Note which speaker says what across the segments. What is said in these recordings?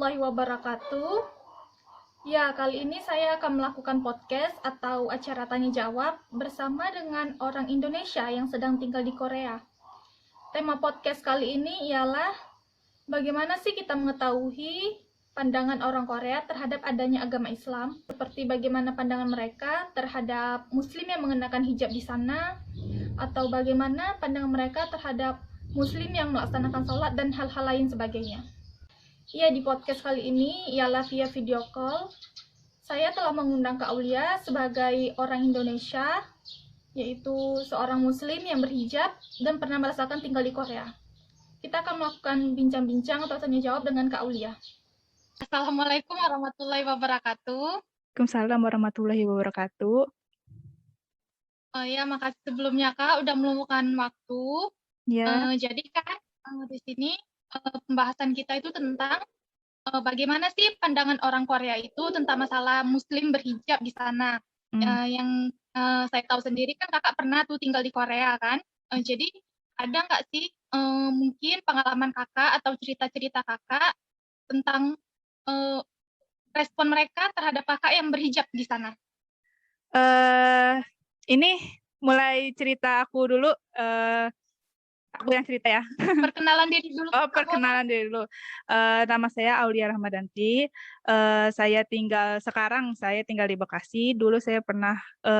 Speaker 1: warahmatullahi wabarakatuh. Ya, kali ini saya akan melakukan podcast atau acara tanya jawab bersama dengan orang Indonesia yang sedang tinggal di Korea. Tema podcast kali ini ialah bagaimana sih kita mengetahui pandangan orang Korea terhadap adanya agama Islam, seperti bagaimana pandangan mereka terhadap Muslim yang mengenakan hijab di sana, atau bagaimana pandangan mereka terhadap Muslim yang melaksanakan sholat dan hal-hal lain sebagainya. Ya, di podcast kali ini ialah via video call. Saya telah mengundang Kak Aulia sebagai orang Indonesia, yaitu seorang Muslim yang berhijab dan pernah merasakan tinggal di Korea. Kita akan melakukan bincang-bincang atau tanya jawab dengan Kak Aulia. Assalamualaikum warahmatullahi wabarakatuh.
Speaker 2: Waalaikumsalam warahmatullahi wabarakatuh.
Speaker 1: Ya, makasih sebelumnya Kak udah meluangkan waktu.
Speaker 2: Ya,
Speaker 1: Jadi kan di sini pembahasan kita itu tentang bagaimana sih pandangan orang Korea itu tentang masalah Muslim berhijab di sana. Yang saya tahu sendiri kan Kakak pernah tuh tinggal di Korea kan. Jadi ada nggak sih mungkin pengalaman Kakak atau cerita-cerita Kakak tentang respon mereka terhadap Kakak yang berhijab di sana?
Speaker 2: ini mulai cerita aku dulu. Aku yang cerita ya.
Speaker 1: Perkenalan diri dulu.
Speaker 2: Oh, perkenalan diri dulu. Nama saya Aulia Rahmadanti. Sekarang saya tinggal di Bekasi. Dulu saya pernah ke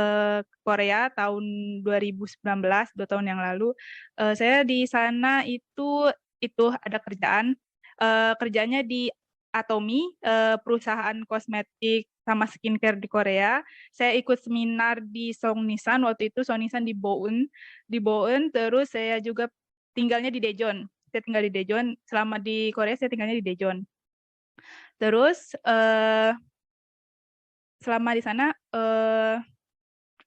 Speaker 2: Korea tahun 2019, 2 tahun yang lalu. Saya di sana itu ada kerjaan. Kerjanya di Atomy, perusahaan kosmetik sama skincare di Korea. Saya ikut seminar di Songnisan, waktu itu Songnisan di Boeun, terus saya juga tinggalnya di Daejeon. Saya tinggal di Daejeon, selama di Korea saya tinggalnya di Daejeon. Terus selama di sana,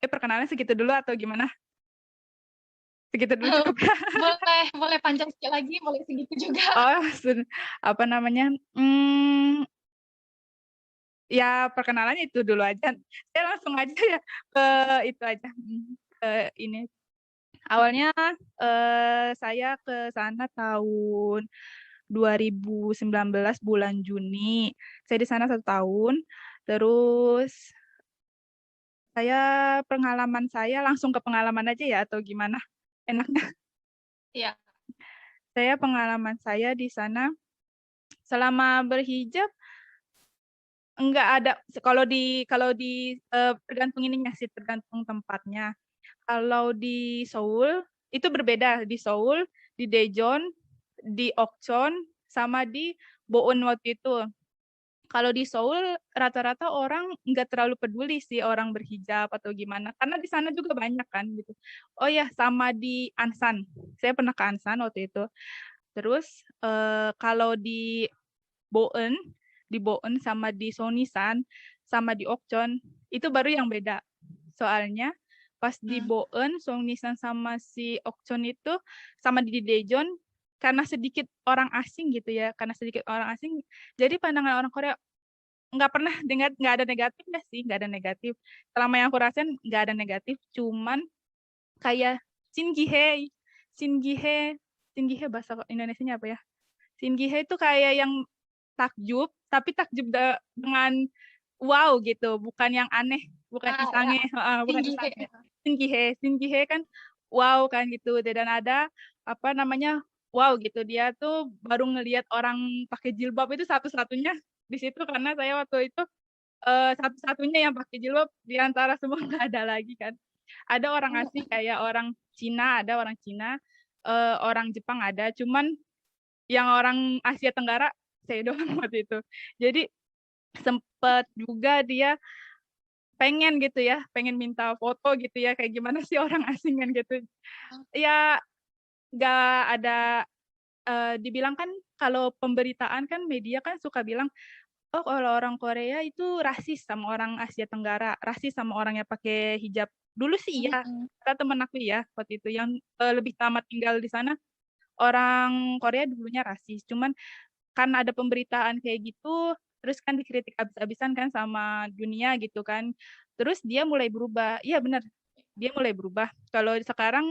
Speaker 2: perkenalan segitu dulu atau gimana? Segitu dulu cukup ya?
Speaker 1: Boleh panjang sedikit lagi, boleh segitu juga.
Speaker 2: Oh, apa namanya? Ya perkenalannya itu dulu aja. Saya langsung aja ya ke itu aja. Ini awalnya saya ke sana tahun 2019 bulan Juni. Saya di sana 1 tahun. Terus pengalaman saya langsung ke pengalaman aja ya atau gimana? Enaknya?
Speaker 1: Iya.
Speaker 2: Pengalaman saya di sana selama berhijab enggak ada, kalau di tergantung ininya sih, tergantung tempatnya. Kalau di Seoul itu berbeda, di Seoul, di Daejeon, di Okcheon, sama di Boeun waktu itu. Kalau di Seoul rata-rata orang nggak terlalu peduli sih orang berhijab atau gimana, karena di sana juga banyak kan gitu. Oh ya, sama di Ansan, saya pernah ke Ansan waktu itu. Terus kalau di Boeun sama di Sonisan sama di Okcheon itu baru yang beda. Soalnya pas di Boeun, Sonisan sama si Okcheon itu sama di Daejeon, karena sedikit orang asing gitu ya, jadi pandangan orang Korea nggak ada negatifnya sih, nggak ada negatif. Selama yang aku rasain nggak ada negatif, cuman kayak Shingihe, Shingihe bahasa Indonesianya apa ya? Shingihe itu kayak yang takjub, tapi takjub dengan wow gitu, bukan yang aneh, bukan isange, bukan isange. Shingihe kan wow kan gitu, dan ada apa namanya wow gitu, dia tuh baru ngelihat orang pakai jilbab itu satu-satunya di situ, karena saya waktu itu satu-satunya yang pakai jilbab di antara semua, nggak ada lagi kan. Ada orang asing kayak orang Cina, orang Jepang ada, cuman yang orang Asia Tenggara saya doang waktu itu. Jadi sempet juga dia pengen minta foto gitu ya, kayak gimana sih orang asing kan gitu. Ya nggak ada, dibilang kan kalau pemberitaan kan media kan suka bilang, oh kalau orang Korea itu rasis sama orang Asia Tenggara, rasis sama orang yang pakai hijab. Dulu sih iya, kata temen aku ya waktu itu yang lebih lama tinggal di sana, orang Korea dulunya rasis. Cuman karena ada pemberitaan kayak gitu, terus kan dikritik habis-habisan kan sama dunia gitu kan. Terus dia mulai berubah. Iya benar, dia mulai berubah. Kalau sekarang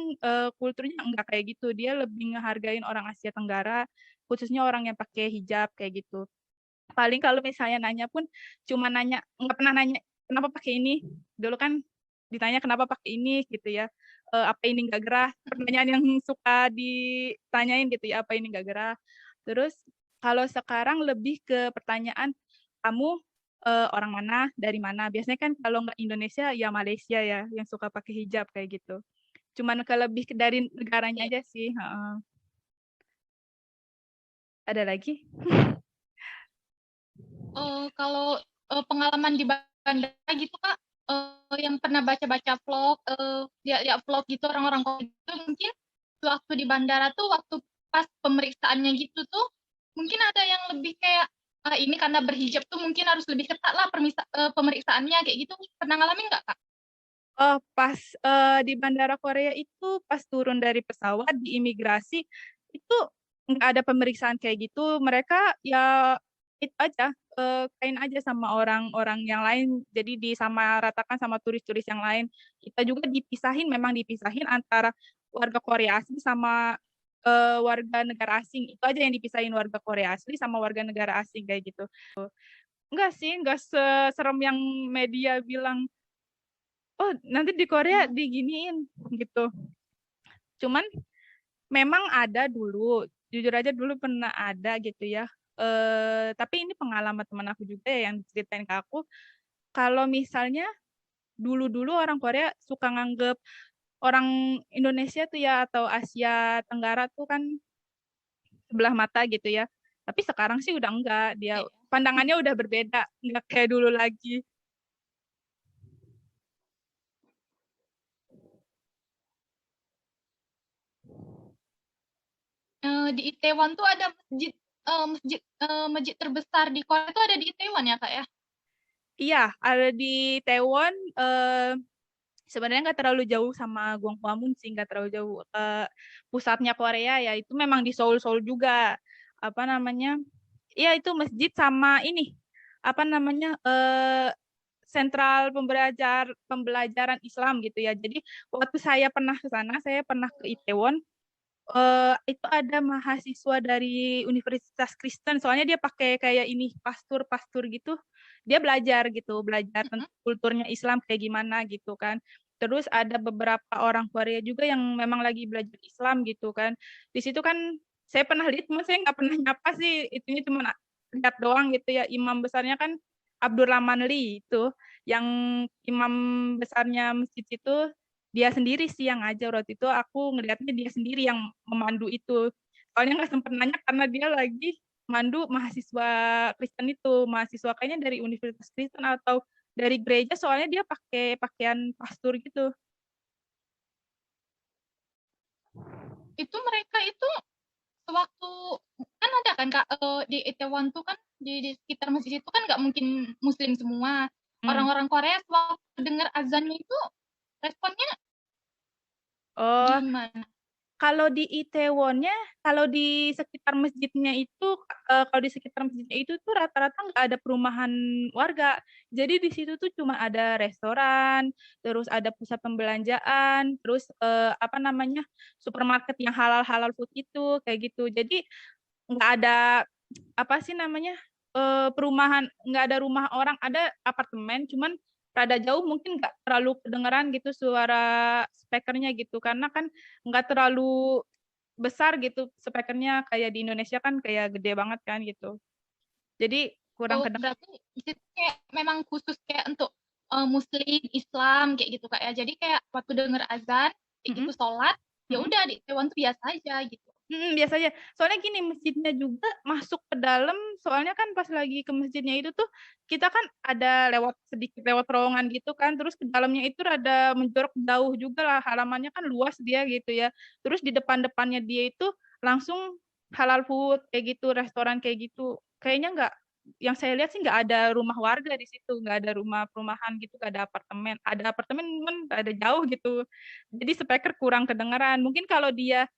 Speaker 2: kulturnya enggak kayak gitu. Dia lebih ngehargain orang Asia Tenggara, khususnya orang yang pakai hijab kayak gitu. paling kalau misalnya nanya pun cuma nanya, nggak pernah nanya kenapa pakai ini. Dulu kan ditanya kenapa pakai ini gitu ya. Apa ini nggak gerah? Pertanyaan yang suka ditanyain gitu ya, apa ini nggak gerah? Terus kalau sekarang lebih ke pertanyaan kamu orang mana, dari mana? Biasanya kan kalau nggak Indonesia ya Malaysia ya yang suka pakai hijab kayak gitu. Cuman lebih dari negaranya
Speaker 1: Oke.
Speaker 2: aja sih. Heeh. Ada lagi?
Speaker 1: Kalau pengalaman di bandara gitu Kak, yang pernah baca-baca vlog, lihat-lihat vlog gitu orang-orang Korea itu mungkin waktu di bandara tuh waktu pas pemeriksaannya gitu tuh mungkin ada yang lebih kayak ini karena berhijab tuh mungkin harus lebih ketat lah pemeriksaannya kayak gitu. Pernah ngalamin nggak Kak?
Speaker 2: Oh, pas di bandara Korea itu pas turun dari pesawat di imigrasi itu nggak ada pemeriksaan kayak gitu. Mereka ya itu aja kain aja sama orang-orang yang lain. Jadi disamaratakan sama turis-turis yang lain. Kita juga dipisahin, memang dipisahin antara warga Korea asli sama warga negara asing. Itu aja yang dipisahin, warga Korea asli sama warga negara asing kayak gitu. Enggak sih, enggak seserem yang media bilang oh nanti di Korea diginiin gitu. Cuman memang ada dulu, jujur aja dulu pernah ada gitu ya. Tapi ini pengalaman teman aku juga ya yang ceritain ke aku. Kalau misalnya dulu-dulu orang Korea suka nganggep orang Indonesia tuh ya atau Asia Tenggara tuh kan sebelah mata gitu ya. Tapi sekarang sih udah enggak, dia
Speaker 1: Kayak,
Speaker 2: pandangannya udah berbeda, enggak kayak dulu lagi.
Speaker 1: di Itaewon tuh ada masjid terbesar di Korea tuh ada di Itaewon ya Kak ya?
Speaker 2: Iya, ada di Taiwan. Sebenarnya nggak terlalu jauh sama Gwanghwamun sih, nggak terlalu jauh. Pusatnya Korea ya itu memang di Seoul Seoul juga. Apa namanya? Iya itu masjid sama ini apa namanya sentral pembelajaran Islam gitu ya. Jadi waktu saya pernah ke sana, saya pernah ke Itaewon. Itu ada mahasiswa dari Universitas Kristen. Soalnya dia pakai kayak ini pastur-pastur gitu. Dia belajar gitu, belajar tentang kulturnya Islam kayak gimana gitu kan. Terus ada beberapa orang Korea juga yang memang lagi belajar Islam gitu kan. Di situ kan saya pernah lihat, cuma saya nggak pernah nyapa sih. Itunya cuma lihat doang gitu ya. Imam besarnya kan Abdurrahman Lee itu, yang imam besarnya masjid itu dia sendiri sih yang ngajar. Waktu itu aku ngelihatnya dia sendiri yang memandu itu. Soalnya nggak sempat nanya karena dia lagi mandu mahasiswa Kristen itu, mahasiswa kayaknya dari Universitas Kristen atau dari gereja, soalnya dia pakai pakaian pastor gitu.
Speaker 1: Itu mereka itu sewaktu kan ada kan Kak di Itaewon tuh kan di sekitar masjid itu kan nggak mungkin Muslim semua.
Speaker 2: Hmm.
Speaker 1: Orang-orang Korea sewaktu dengar azannya itu responnya
Speaker 2: Oh,
Speaker 1: gimana?
Speaker 2: kalau di Itaewonnya, kalau di sekitar masjidnya itu, kalau di sekitar masjidnya itu tuh rata-rata nggak ada perumahan warga. Jadi di situ tuh cuma ada restoran, terus ada pusat pembelanjaan, terus apa namanya supermarket yang halal-halal food itu kayak gitu. Jadi nggak ada apa sih namanya perumahan, nggak ada rumah orang, ada apartemen, cuman rada jauh mungkin nggak terlalu kedengeran gitu suara speakernya gitu karena kan nggak terlalu besar gitu speakernya kayak di Indonesia kan kayak gede banget kan gitu. Jadi kurang
Speaker 1: Oh,
Speaker 2: kedengeran.
Speaker 1: berarti di situ kayak memang khusus kayak untuk Muslim, Islam kayak gitu Kak ya. Jadi kayak waktu denger azan kayak gitu sholat, ya udah di Itaewon tuh biasa aja gitu.
Speaker 2: Biasanya. Soalnya gini, masjidnya juga masuk ke dalam, soalnya kan pas lagi ke masjidnya itu tuh, kita kan ada lewat sedikit lewat terowongan gitu kan, terus ke dalamnya itu rada menjorok jauh juga lah, halamannya kan luas dia gitu ya. Terus di depan-depannya dia itu langsung halal food kayak gitu, restoran kayak gitu. Kayaknya nggak, yang saya lihat sih nggak ada rumah warga di situ, nggak ada rumah perumahan gitu, nggak ada apartemen. Ada apartemen, cuman ada jauh gitu. Jadi speaker kurang kedengeran. Mungkin kalau dia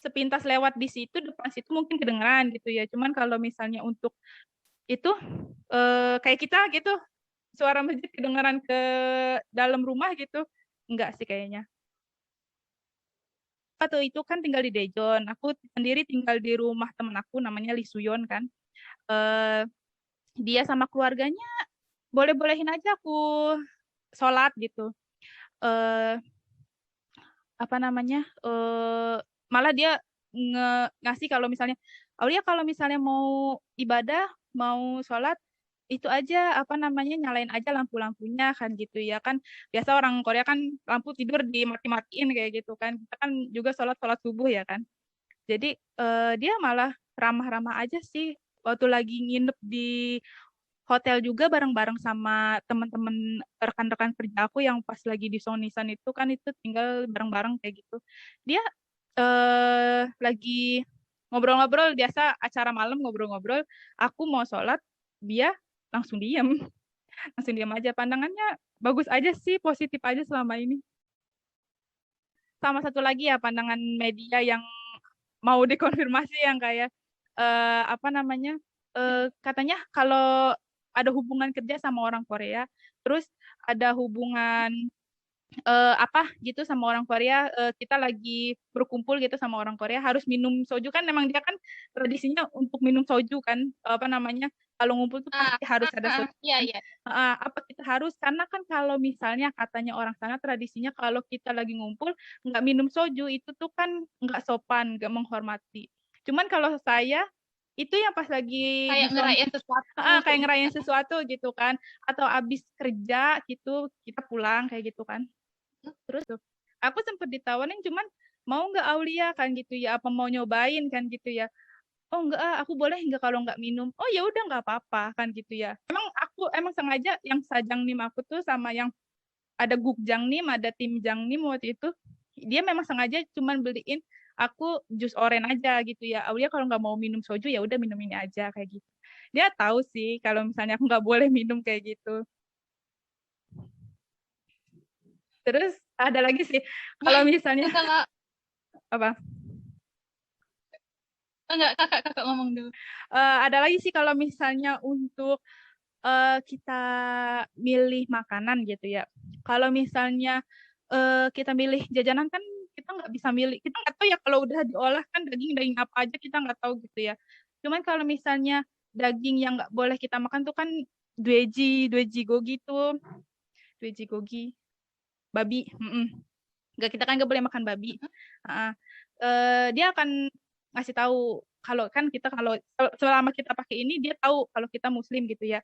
Speaker 2: sepintas lewat di situ depan situ mungkin kedengeran gitu ya. Cuman kalau misalnya untuk itu kayak kita gitu suara masjid kedengeran ke dalam rumah gitu enggak sih kayaknya. Atau itu kan tinggal di Daejeon. Aku sendiri tinggal di rumah temen aku namanya Lee Suyon kan. dia sama keluarganya boleh-bolehin aja aku sholat gitu. Eh apa namanya? Malah dia ngasih kalau misalnya Aulia kalau misalnya mau ibadah, mau sholat itu aja apa namanya nyalain aja lampu-lampunya kan gitu ya kan biasa orang Korea kan lampu tidur dimati-matiin kayak gitu kan kita kan juga sholat subuh ya kan jadi dia malah ramah-ramah aja sih waktu lagi nginep di hotel juga bareng-bareng sama teman-teman rekan-rekan kerja aku yang pas lagi di Sonisan itu kan itu tinggal bareng-bareng kayak gitu. Dia lagi ngobrol-ngobrol biasa acara malam ngobrol-ngobrol. Aku mau sholat, dia langsung diem, langsung diem aja. Pandangannya bagus aja sih, positif aja selama ini. Sama satu lagi ya pandangan media yang mau dikonfirmasi yang kayak apa namanya katanya kalau ada hubungan kerja sama orang Korea, terus ada hubungan apa gitu sama orang Korea, kita lagi berkumpul gitu sama orang Korea harus minum soju kan memang dia kan tradisinya untuk minum soju kan apa namanya kalau ngumpul tuh pasti harus ada soju
Speaker 1: Iya,
Speaker 2: kan.
Speaker 1: iya.
Speaker 2: Apa kita harus karena kan kalau misalnya katanya orang sana tradisinya kalau kita lagi ngumpul nggak minum soju itu tuh kan nggak sopan nggak menghormati cuman kalau saya itu yang pas lagi
Speaker 1: Kayak ngerayain sesuatu
Speaker 2: kayak
Speaker 1: gitu.
Speaker 2: ngerayain sesuatu gitu kan atau abis kerja gitu kita pulang kayak gitu kan terus tuh aku sempet ditawarin cuman mau nggak Aulia kan gitu ya apa mau nyobain kan gitu ya oh enggak aku boleh nggak kalau nggak minum oh ya udah nggak apa-apa kan gitu ya emang aku emang sengaja yang sajang nim aku tuh sama yang ada gukjang nim ada tim jang nim waktu itu dia memang sengaja cuman beliin aku jus oren aja gitu ya Aulia kalau nggak mau minum soju ya udah minum ini aja kayak gitu dia tahu sih kalau misalnya aku nggak boleh minum kayak gitu terus ada lagi sih kalau misalnya
Speaker 1: Misalnya,
Speaker 2: apa
Speaker 1: enggak, kakak ngomong dulu.
Speaker 2: ada lagi sih kalau misalnya untuk kita milih makanan gitu ya. Kalau misalnya kita milih jajanan kan kita nggak bisa milih. Kita nggak tahu ya kalau udah diolah kan daging apa aja kita nggak tahu gitu ya. Cuman kalau misalnya daging yang nggak boleh kita makan tuh kan dueji gogi tuh, dueji gogi, babi. Nggak kita kan nggak boleh makan babi. Uh, dia akan ngasih tahu kalau kan kita kalau selama kita pakai ini dia tahu kalau kita muslim gitu ya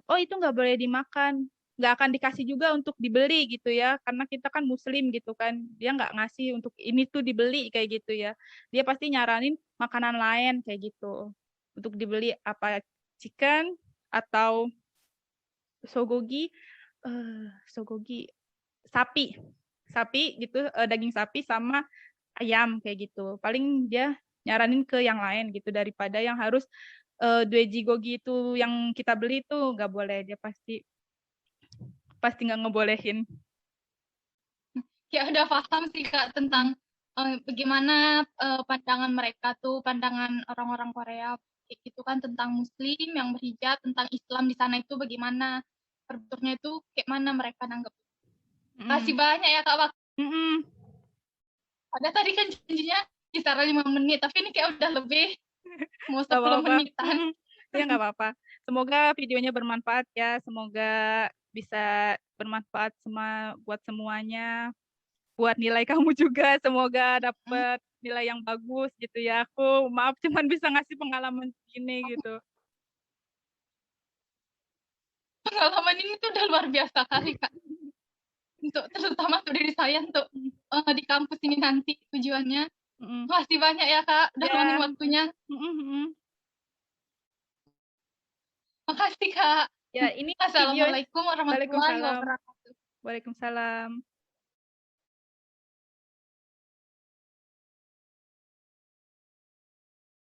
Speaker 2: oh itu nggak boleh dimakan nggak akan dikasih juga untuk dibeli gitu ya karena kita kan muslim gitu kan dia nggak ngasih untuk ini tuh dibeli kayak gitu ya dia pasti nyaranin makanan lain kayak gitu untuk dibeli apa chicken atau sogogi sogogi sapi sapi gitu daging sapi sama ayam kayak gitu paling dia nyaranin ke yang lain gitu daripada yang harus dueji gogi itu yang kita beli itu nggak boleh dia pasti pasti nggak ngebolehin
Speaker 1: Ya udah paham sih Kak tentang bagaimana pandangan mereka tuh, pandangan orang-orang Korea itu kan tentang Muslim yang berhijab, tentang Islam di sana itu bagaimana perbentuknya itu kayak mana mereka nanggep. Kasih banyak ya Kak waktu. Ada tadi kan janjinya kisaran 5 menit, tapi ini kayak udah lebih mau 10 menitan.
Speaker 2: Ya nggak apa-apa. Semoga videonya bermanfaat ya. Semoga bisa bermanfaat buat semuanya. Buat nilai kamu juga. Semoga dapat nilai yang bagus gitu ya. Aku maaf cuman bisa ngasih pengalaman gini gitu.
Speaker 1: Pengalaman ini tuh udah luar biasa kali Kak. Untuk terutama untuk diri saya untuk di kampus ini nanti tujuannya. Makasih banyak ya Kak udah luangin waktunya. Makasih Kak.
Speaker 2: Ya, ini
Speaker 1: Assalamualaikum warahmatullahi
Speaker 2: Waalaikumsalam.
Speaker 1: wabarakatuh.
Speaker 2: Waalaikumsalam.